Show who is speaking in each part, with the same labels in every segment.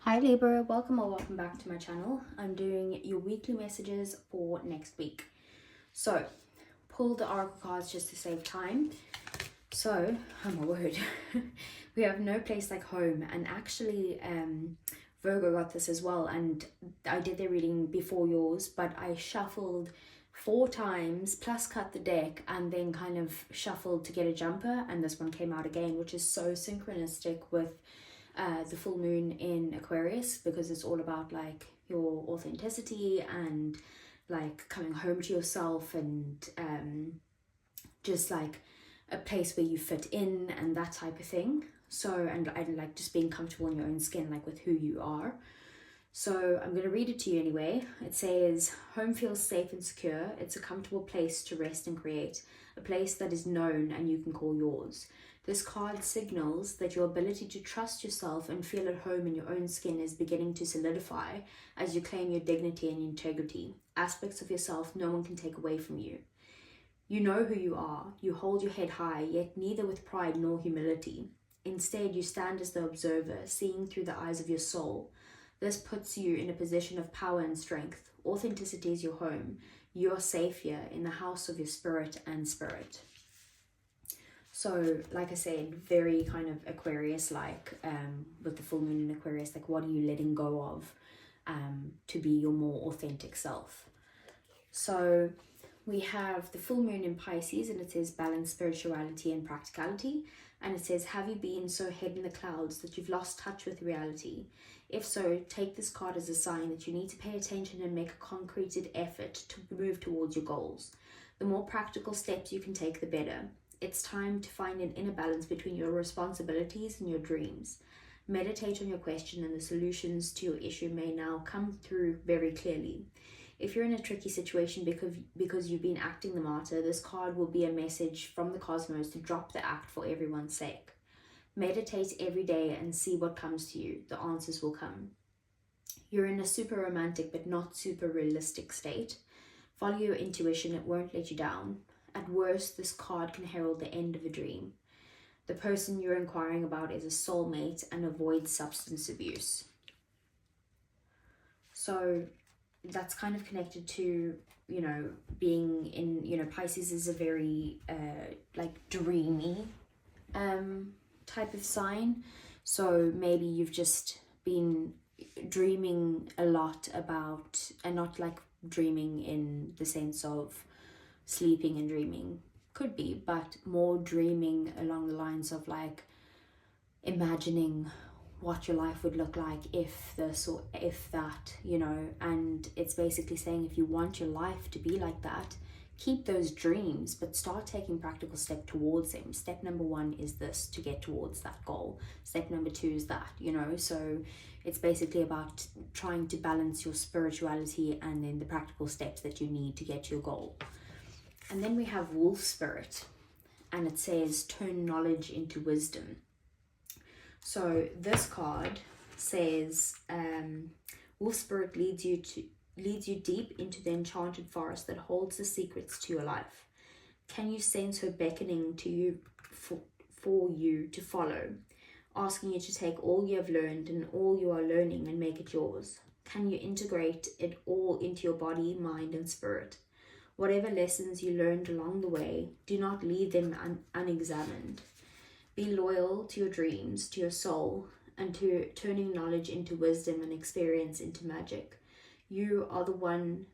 Speaker 1: Hi Libra, welcome or welcome back to my channel. I'm doing your weekly messages for next week. So, pull the oracle cards just to save time. So, oh my word, we have no place like home, and actually Virgo got this as well, and I did the reading before yours, but I shuffled 4 times plus cut the deck and then kind of shuffled to get a jumper, and this one came out again, which is so synchronistic with the full moon in Aquarius, because it's all about like your authenticity and like coming home to yourself, and just like a place where you fit in and that type of thing. So and like just being comfortable in your own skin, like with who you are. So I'm going to read it to you anyway. It says, home feels safe and secure. It's a comfortable place to rest and create, a place that is known and you can call yours. This card signals that your ability to trust yourself and feel at home in your own skin is beginning to solidify as you claim your dignity and integrity, aspects of yourself no one can take away from you. You know who you are. You hold your head high, yet neither with pride nor humility. Instead, you stand as the observer, seeing through the eyes of your soul. This puts you in a position of power and strength. Authenticity is your home. You are safe here in the house of your spirit and spirit. So, like I said, very kind of Aquarius-like, with the full moon in Aquarius, like what are you letting go of to be your more authentic self? So we have the full moon in Pisces, and it says balance spirituality and practicality. And it says, have you been so head in the clouds that you've lost touch with reality? If so, take this card as a sign that you need to pay attention and make a concreted effort to move towards your goals. The more practical steps you can take, the better. It's time to find an inner balance between your responsibilities and your dreams. Meditate on your question, and the solutions to your issue may now come through very clearly. If you're in a tricky situation because you've been acting the martyr, this card will be a message from the cosmos to drop the act for everyone's sake. Meditate every day and see what comes to you. The answers will come. You're in a super romantic but not super realistic state. Follow your intuition, it won't let you down. At worst, this card can herald the end of a dream. The person you're inquiring about is a soulmate and avoid substance abuse. So that's kind of connected to, you know, being in, you know, Pisces is a very like dreamy type of sign. So maybe you've just been dreaming a lot about, and not like dreaming in the sense of sleeping and dreaming, could be, but more dreaming along the lines of like imagining what your life would look like if this or if that, you know. And it's basically saying, if you want your life to be like that, keep those dreams, but start taking practical steps towards them. Step number 1 is this, to get towards that goal. Step number 2 is that, you know. So it's basically about trying to balance your spirituality and then the practical steps that you need to get to your goal. And then we have Wolf Spirit, and it says, turn knowledge into wisdom. So this card says, Wolf Spirit leads you deep into the enchanted forest that holds the secrets to your life. Can you sense her beckoning to you for you to follow, asking you to take all you have learned and all you are learning and make it yours? Can you integrate it all into your body, mind, and spirit? Whatever lessons you learned along the way, do not leave them unexamined. Be loyal to your dreams, to your soul, and to turning knowledge into wisdom and experience into magic. You are the one,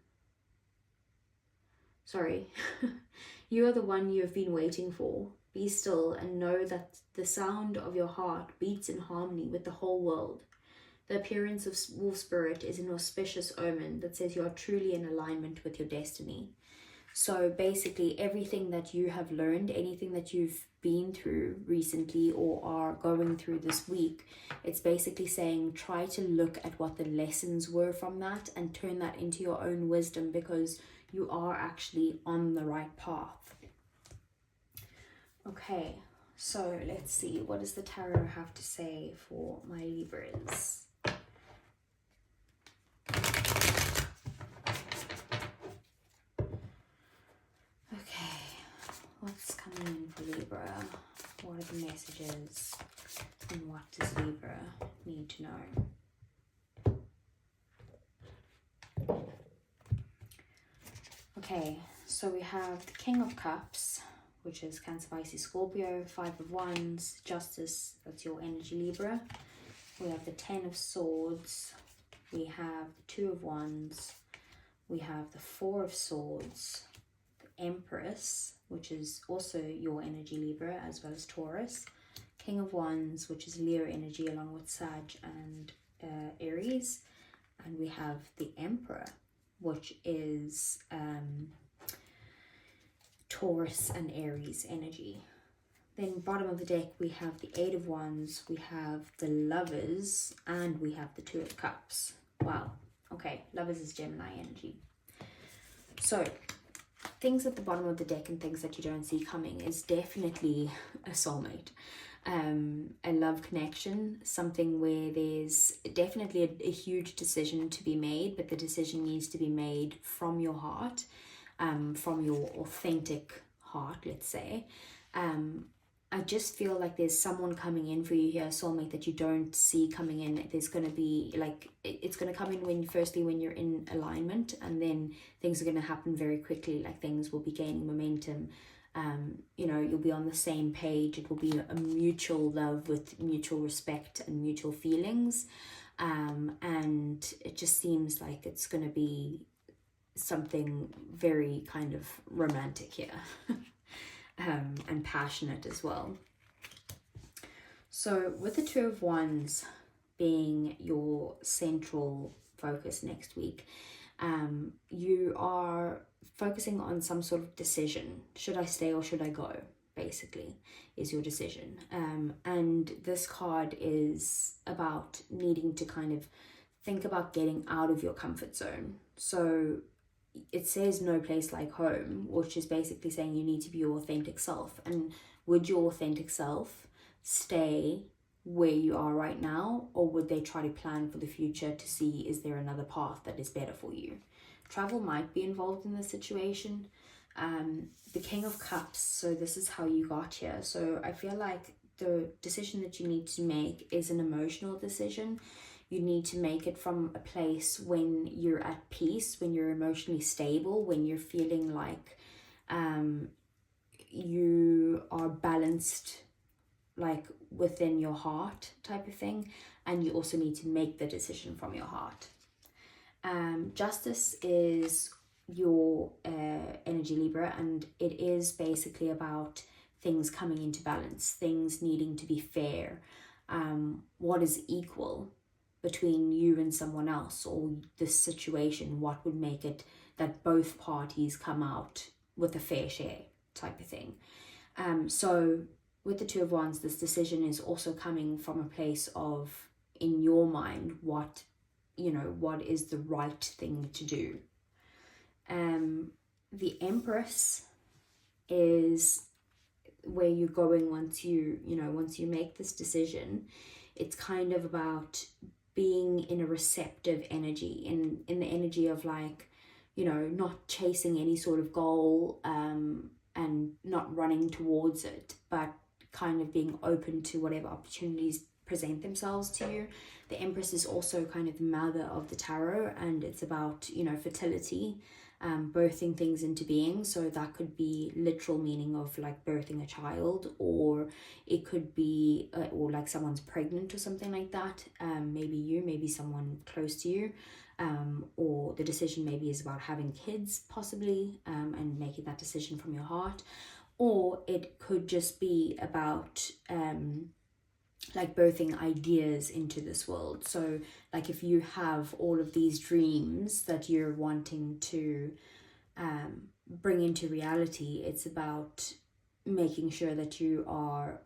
Speaker 1: you are the one you have been waiting for. Be still and know that the sound of your heart beats in harmony with the whole world. The appearance of Wolf Spirit is an auspicious omen that says you are truly in alignment with your destiny. So basically everything that you have learned, anything that you've been through recently or are going through this week, it's basically saying try to look at what the lessons were from that and turn that into your own wisdom, because you are actually on the right path. Okay, so let's see, what does the tarot have to say for my Libras? What's coming in for Libra? What are the messages? And what does Libra need to know? Okay, so we have the King of Cups, which is Cancer, Pisces, Scorpio. 5 of Wands, Justice, that's your energy, Libra. We have the 10 of Swords. We have the 2 of Wands. We have the 4 of Swords. The Empress, which is also your energy, Libra, as well as Taurus. King of Wands, which is Leo energy, along with Sag and Aries. And we have the Emperor, which is Taurus and Aries energy. Then bottom of the deck, we have the 8 of Wands, we have the Lovers, and we have the 2 of Cups. Wow. Okay, Lovers is Gemini energy. So, things at the bottom of the deck and things that you don't see coming is definitely a soulmate. A love connection, something where there's definitely a huge decision to be made, but the decision needs to be made from your heart, from your authentic heart, let's say. I just feel like there's someone coming in for you here, a soulmate that you don't see coming in. There's going to be like, it's going to come in when you're in alignment, and then things are going to happen very quickly. Like things will be gaining momentum. You know, you'll be on the same page. It will be a mutual love with mutual respect and mutual feelings. And it just seems like it's going to be something very kind of romantic here. And passionate as well. So with the 2 of Wands being your central focus next week, you are focusing on some sort of decision. Should I stay or should I go, basically, is your decision. And this card is about needing to kind of think about getting out of your comfort zone. So it says no place like home, which is basically saying you need to be your authentic self. And would your authentic self stay where you are right now, or would they try to plan for the future to see is there another path that is better for you? Travel might be involved in this situation. The King of Cups, so this is how you got here. So I feel like the decision that you need to make is an emotional decision. You need to make it from a place when you're at peace, when you're emotionally stable, when you're feeling like you are balanced, like within your heart type of thing. And you also need to make the decision from your heart. Justice is your energy, Libra, and it is basically about things coming into balance, things needing to be fair, what is equal between you and someone else, or this situation, what would make it that both parties come out with a fair share type of thing. So with the 2 of Wands, this decision is also coming from a place of, in your mind, what is the right thing to do. The Empress is where you're going once you make this decision. It's kind of about being in a receptive energy, in the energy of like, not chasing any sort of goal and not running towards it, but kind of being open to whatever opportunities present themselves to you. The Empress is also kind of the mother of the tarot, and it's about, fertility, birthing things into being. So that could be literal meaning of like birthing a child, or it could be or like someone's pregnant or something like that. Maybe you, maybe someone close to you, or the decision maybe is about having kids possibly, and making that decision from your heart. Or it could just be about like birthing ideas into this world. So like if you have all of these dreams that you're wanting to bring into reality, it's about making sure that you are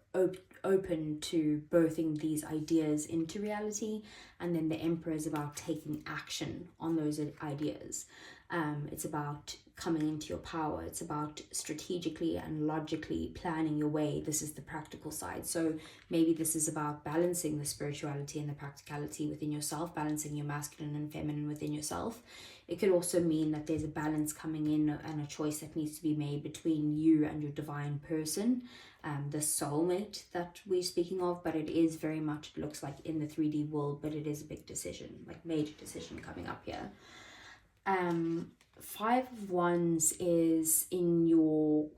Speaker 1: open to birthing these ideas into reality. And then the Emperor is about taking action on those ideas. It's about coming into your power. It's about strategically and logically planning your way. This is the practical side. So maybe this is about balancing the spirituality and the practicality within yourself, balancing your masculine and feminine within yourself. It could also mean that there's a balance coming in and a choice that needs to be made between you and your divine person, the soulmate that we're speaking of. But it is very much, it looks like in the 3D world, but it is a big decision, like major decision coming up here. Five of Wands is in your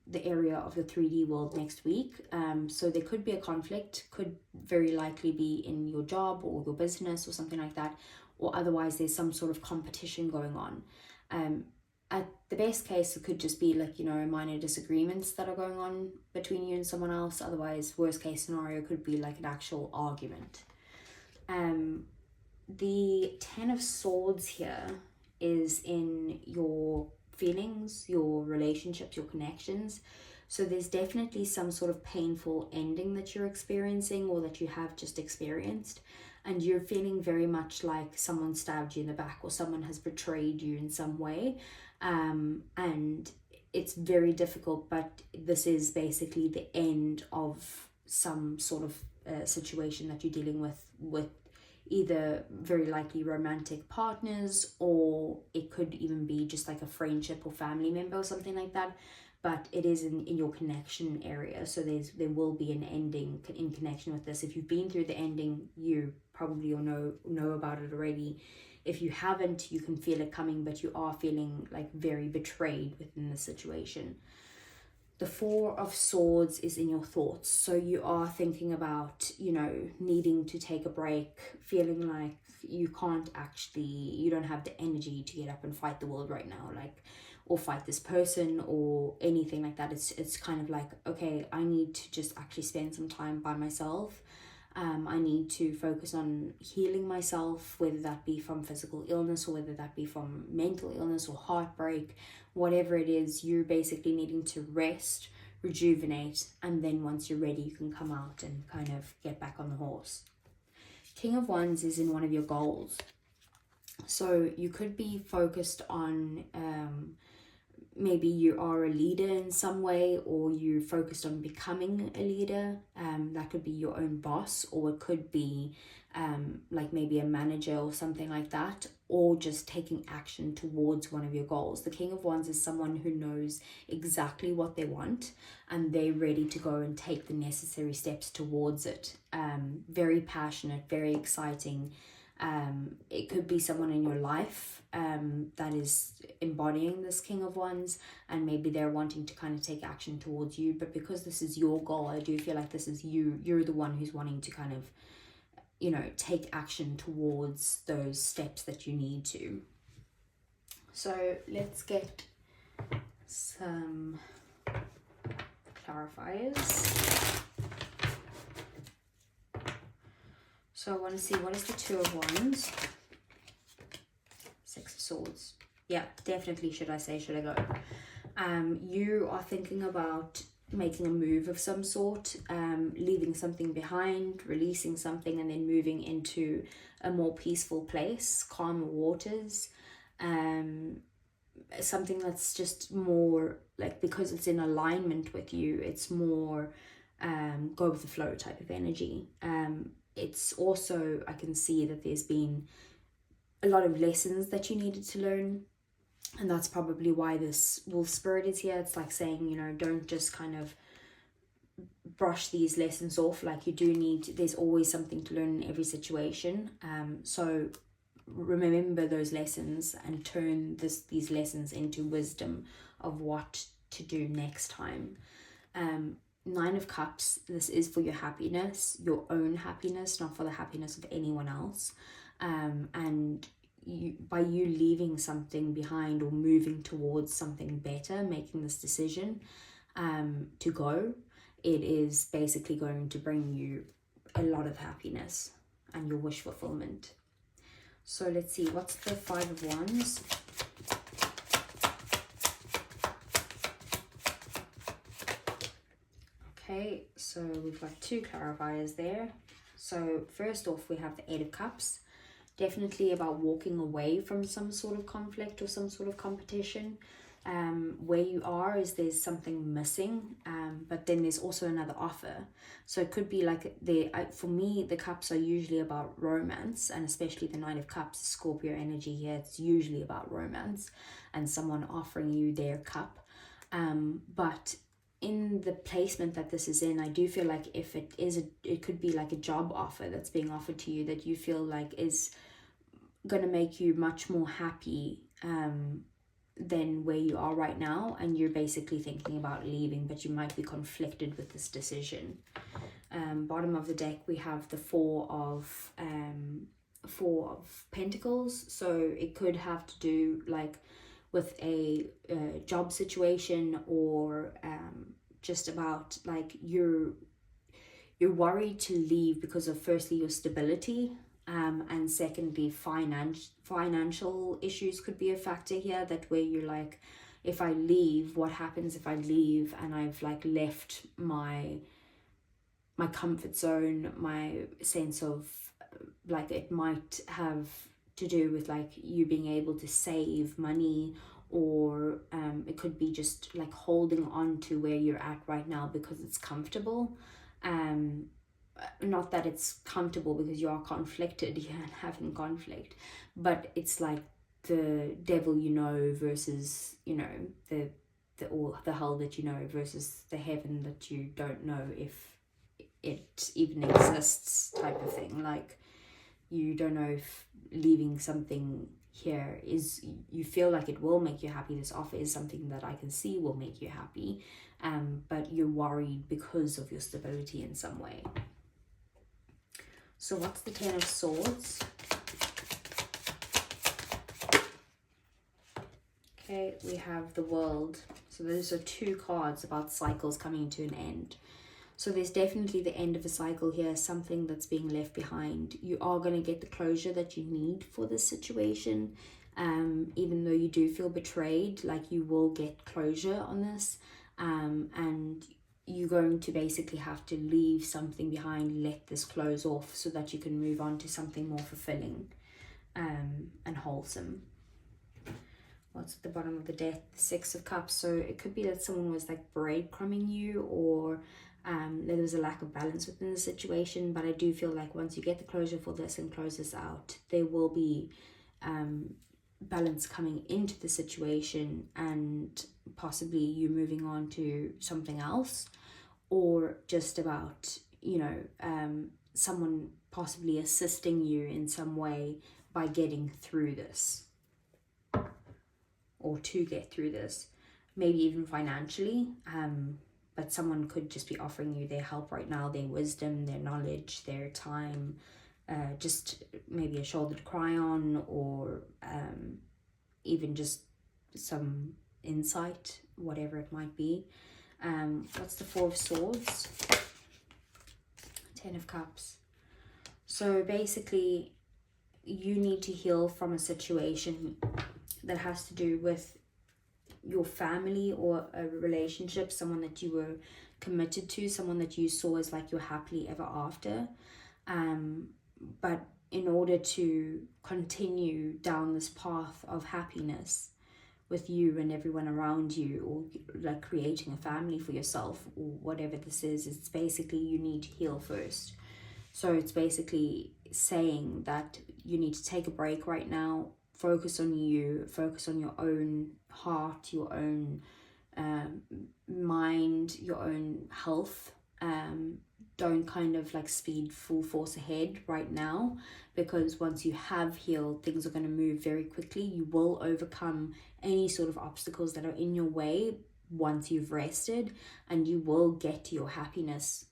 Speaker 1: the area of the 3D world next week. So there could be a conflict, could very likely be in your job or your business or something like that, or otherwise there's some sort of competition going on. At the best case, it could just be like, you know, minor disagreements that are going on between you and someone else. Otherwise, worst case scenario could be like an actual argument. The Ten of Swords here is in your feelings, your relationships, your connections. So there's definitely some sort of painful ending that you're experiencing or that you have just experienced, and you're feeling very much like someone stabbed you in the back or someone has betrayed you in some way. And it's very difficult, but this is basically the end of some sort of situation that you're dealing with either very likely romantic partners, or it could even be just like a friendship or family member or something like that. But it is in your connection area, so there will be an ending in connection with this. If you've been through the ending, you probably know about it already. If you haven't, you can feel it coming, but you are feeling like very betrayed within the situation. The Four of Swords is in your thoughts. So you are thinking about, you know, needing to take a break, feeling like you don't have the energy to get up and fight the world right now, like, or fight this person or anything like that. It's kind of like, okay, I need to just actually spend some time by myself. I need to focus on healing myself, whether that be from physical illness or whether that be from mental illness or heartbreak, whatever it is. You're basically needing to rest, rejuvenate, and then once you're ready, you can come out and kind of get back on the horse. King of Wands is in one of your goals. So you could be focused on maybe you are a leader in some way, or you're focused on becoming a leader. That could be your own boss, or it could be like maybe a manager or something like that, or just taking action towards one of your goals. The King of Wands is someone who knows exactly what they want and they're ready to go and take the necessary steps towards it. Very passionate, very exciting. It could be someone in your life that is embodying this King of Wands, and maybe they're wanting to kind of take action towards you, but because this is your goal, I do feel like this is you're the one who's wanting to kind of, you know, take action towards those steps that you need to. So let's get some clarifiers. So I want to see, what is the Two of Wands? Six of Swords. Yeah, definitely should I go. You are thinking about making a move of some sort, leaving something behind, releasing something, and then moving into a more peaceful place, calmer waters. Something that's just more like, because it's in alignment with you, it's more go with the flow type of energy. It's also, I can see that there's been a lot of lessons that you needed to learn, and that's probably why this wolf spirit is here. It's like saying, you know, don't just kind of brush these lessons off. Like, you do need, there's always something to learn in every situation. So remember those lessons and turn these lessons into wisdom of what to do next time. Nine of Cups, this is for your happiness, your own happiness, not for the happiness of anyone else. And by you leaving something behind or moving towards something better, making this decision to go, it is basically going to bring you a lot of happiness and your wish fulfillment. So let's see, what's the Five of Wands? Okay, so we've got two clarifiers there. So first off, we have the Eight of Cups. Definitely about walking away from some sort of conflict or some sort of competition. Where you are is there's something missing, but then there's also another offer. So it could be like, for me, the cups are usually about romance, and especially the Nine of Cups, Scorpio energy here, it's usually about romance and someone offering you their cup. But in the placement that this is in, I do feel like if it could be like a job offer that's being offered to you that you feel like is going to make you much more happy than where you are right now, and you're basically thinking about leaving, but you might be conflicted with this decision. Bottom of the deck, we have the Four of Pentacles. So it could have to do like with a job situation, or just about like you're worried to leave because of, firstly, your stability, and secondly, financial issues could be a factor here, that where you're like, if I leave, what happens if I leave and I've like left my comfort zone, my sense of like, it might have to do with like you being able to save money, or it could be just like holding on to where you're at right now because it's comfortable. Not that it's comfortable because you are conflicted, you're having conflict, but it's like the devil you know versus, you know, the hell that you know versus the heaven that you don't know if it even exists, type of thing. Like, you don't know if leaving something here is, you feel like it will make you happy. This offer is something that I can see will make you happy, but you're worried because of your stability in some way. So what's the Ten of Swords? Okay, we have the World. So those are two cards about cycles coming to an end. So there's definitely the end of a cycle here, something that's being left behind. You are going to get the closure that you need for this situation. Even though you do feel betrayed, like, you will get closure on this. And you're going to basically have to leave something behind, let this close off so that you can move on to something more fulfilling and wholesome. What's at the bottom of the deck? The Six of Cups. So it could be that someone was like breadcrumbing you, or there was a lack of balance within the situation. But I do feel like once you get the closure for this and close this out, there will be balance coming into the situation, and possibly you moving on to something else, or just about, you know, someone possibly assisting you in some way by getting through this, or to get through this, maybe even financially. But someone could just be offering you their help right now, their wisdom, their knowledge, their time, just maybe a shoulder to cry on, or even just some insight, whatever it might be. What's the Four of Swords? Ten of Cups. So basically, you need to heal from a situation that has to do with your family, or a relationship, someone that you were committed to, someone that you saw as like your happily ever after. But in order to continue down this path of happiness with you and everyone around you, or like creating a family for yourself, or whatever this is, it's basically you need to heal first. So it's basically saying that you need to take a break right now, focus on you, focus on your own heart, your own mind, your own health. Don't kind of like speed full force ahead right now, because once you have healed, things are going to move very quickly. You will overcome any sort of obstacles that are in your way once you've rested, and you will get to your happiness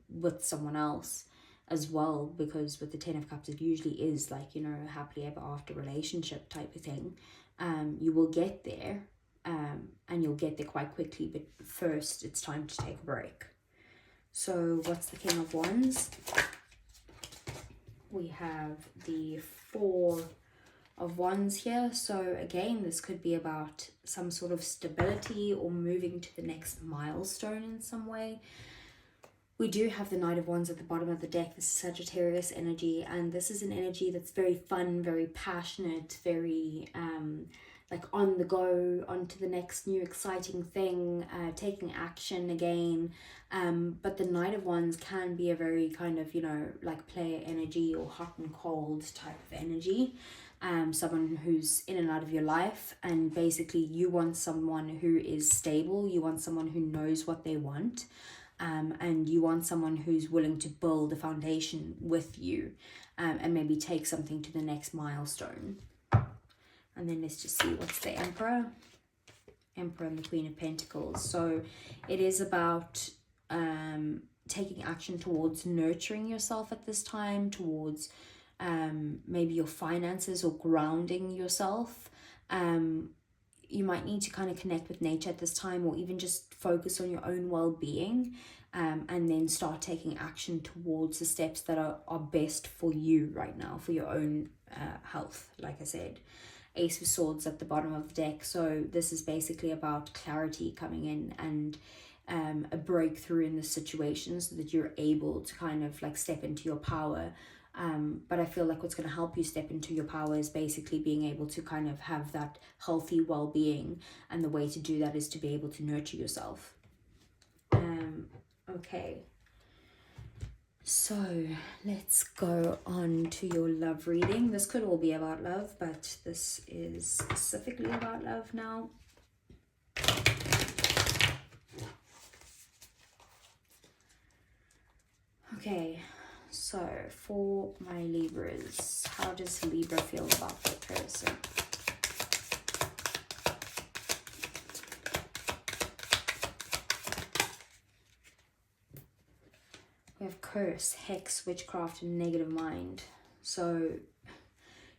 Speaker 1: with someone else as well, because with the Ten of Cups, it usually is like, you know, a happily ever after relationship type of thing. You will get there, and you'll get there quite quickly, but first it's time to take a break. So what's the King of Wands? We have the Four of Wands here. So again, this could be about some sort of stability or moving to the next milestone in some way. We do have the Knight of Wands at the bottom of the deck. This is Sagittarius energy, and this is an energy that's very fun, very passionate, very like on the go, on to the next new exciting thing, taking action again. But the Knight of Wands can be a very kind of, you know, like player energy, or hot and cold type of energy. Someone who's in and out of your life, and basically you want someone who is stable, you want someone who knows what they want. And you want someone who's willing to build a foundation with you, and maybe take something to the next milestone. And then let's just see what's the Emperor and the Queen of Pentacles. So it is about taking action towards nurturing yourself at this time, towards maybe your finances or grounding yourself. You might need to kind of connect with nature at this time, or even just focus on your own well-being, and then start taking action towards the steps that are best for you right now, for your own health. Like I said, Ace of Swords at the bottom of the deck. So this is basically about clarity coming in, and a breakthrough in the situation, so that you're able to kind of like step into your power. But I feel like what's going to help you step into your power is basically being able to kind of have that healthy well-being, and the way to do that is to be able to nurture yourself. Okay, so let's go on to your love reading. This could all be about love, but this is specifically about love now. Okay, so for my Libras, how does Libra feel about their person? We have curse, hex, witchcraft, and negative mind. So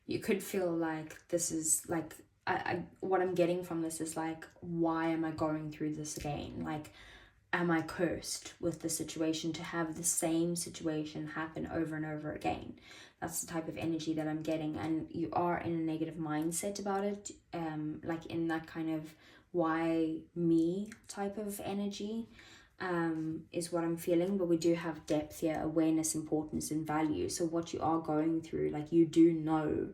Speaker 1: you could feel like this is like, what I'm getting from this is like, why am I going through this again? Like, am I cursed with the situation to have the same situation happen over and over again? That's the type of energy that I'm getting. And you are in a negative mindset about it, like in that kind of why me type of energy, is what I'm feeling. But we do have depth here, awareness, importance, and value. So what you are going through, like, you do know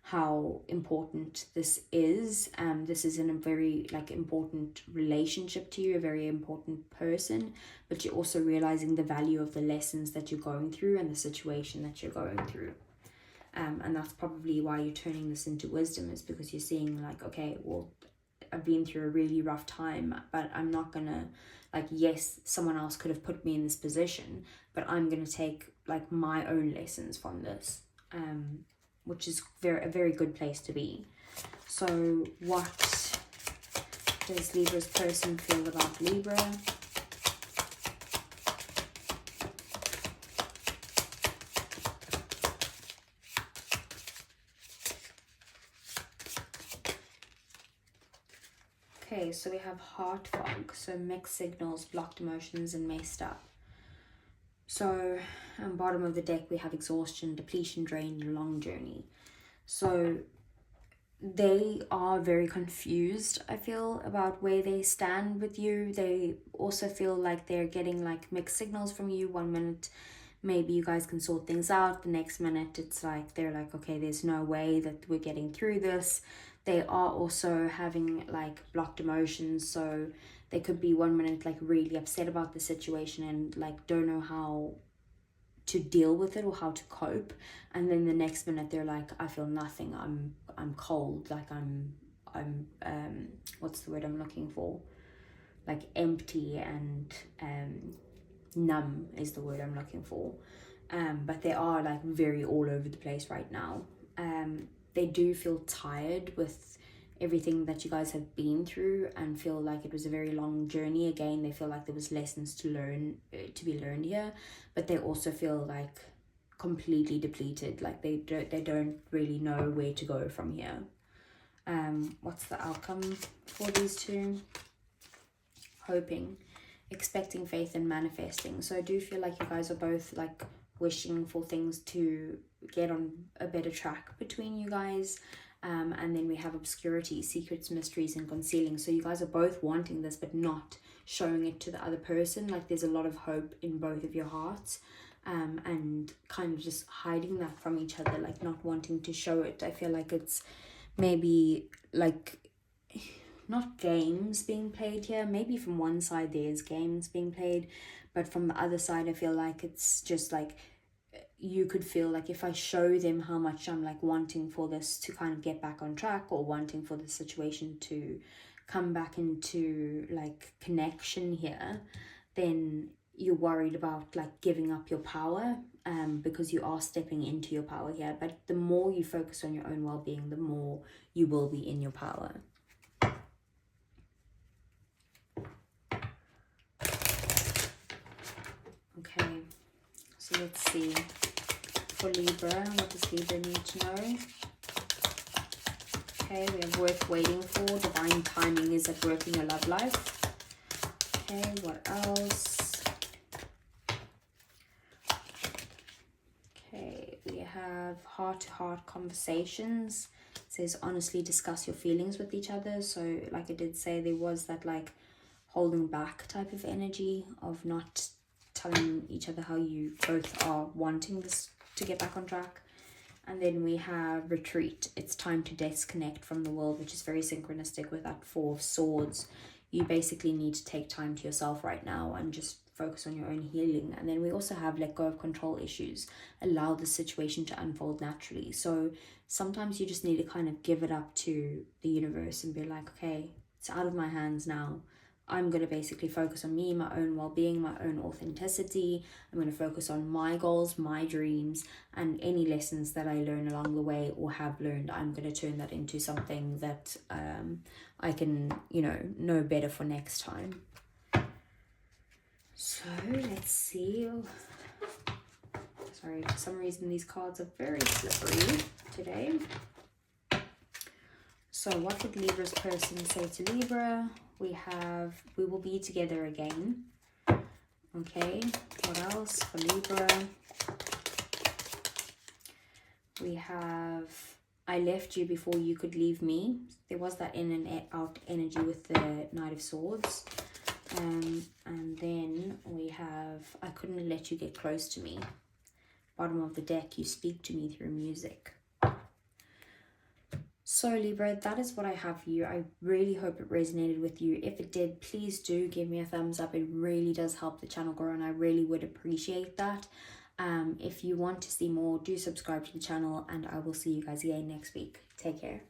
Speaker 1: how important this is. This is in a very like important relationship to you, a very important person, but you're also realizing the value of the lessons that you're going through and the situation that you're going through. And that's probably why you're turning this into wisdom, is because you're seeing like, okay, well, I've been through a really rough time, but I'm not gonna, like, yes, someone else could have put me in this position, but I'm gonna take like my own lessons from this, which is a very good place to be. So what does Libra's person feel about Libra? Okay, so we have heart fog, so mixed signals, blocked emotions, and messed up. So on bottom of the deck we have exhaustion, depletion, drain, long journey. So they are very confused, I feel, about where they stand with you. They also feel like they're getting like mixed signals from you. One minute maybe you guys can sort things out, the next minute it's like they're like, okay, there's no way that we're getting through this. They are also having like blocked emotions, so they could be one minute like really upset about the situation and like don't know how to deal with it or how to cope, and then the next minute they're like, I feel nothing, I'm cold, like I'm what's the word I'm looking for, like empty and numb is the word I'm looking for. But they are like very all over the place right now. They do feel tired with everything that you guys have been through, and feel like it was a very long journey. Again, they feel like there was lessons to learn, to be learned here, but they also feel like completely depleted, like they don't really know where to go from here. What's the outcome for these two? Hoping, expecting, faith, and manifesting. So I do feel like you guys are both like wishing for things to get on a better track between you guys. And then we have obscurity, secrets, mysteries, and concealing. So you guys are both wanting this but not showing it to the other person. Like there's a lot of hope in both of your hearts, and kind of just hiding that from each other, like not wanting to show it. I feel like it's maybe like not games being played here. Maybe from one side there's games being played, but from the other side I feel like it's just like you could feel like if I show them how much I'm like wanting for this to kind of get back on track, or wanting for the situation to come back into like connection here, then you're worried about like giving up your power, because you are stepping into your power here. But the more you focus on your own well-being, the more you will be in your power. Okay, so let's see. For Libra, what does Libra need to know? Okay, we have worth waiting for. Divine timing is at work in your love life. Okay, what else? Okay, we have heart-to-heart conversations. It says honestly discuss your feelings with each other. So like I did say, there was that like holding back type of energy of not telling each other how you both are wanting this to get back on track. And then we have retreat. It's time to disconnect from the world, which is very synchronistic with that Four of Swords. You basically need to take time to yourself right now and just focus on your own healing. And then we also have let go of control issues. Allow the situation to unfold naturally. So sometimes you just need to kind of give it up to the universe and be like, okay, it's out of my hands now. I'm going to basically focus on me, my own well-being, my own authenticity. I'm going to focus on my goals, my dreams, and any lessons that I learn along the way or have learned. I'm going to turn that into something that I can, know better for next time. So let's see. Sorry, for some reason these cards are very slippery today. So what would Libra's person say to Libra? We will be together again. Okay, what else for Libra? We have, I left you before you could leave me. There was that in and out energy with the Knight of Swords. And then we have, I couldn't let you get close to me. Bottom of the deck, you speak to me through music. So Libra, that is what I have for you. I really hope it resonated with you. If it did, please do give me a thumbs up. It really does help the channel grow and I really would appreciate that. If you want to see more, do subscribe to the channel and I will see you guys again next week. Take care.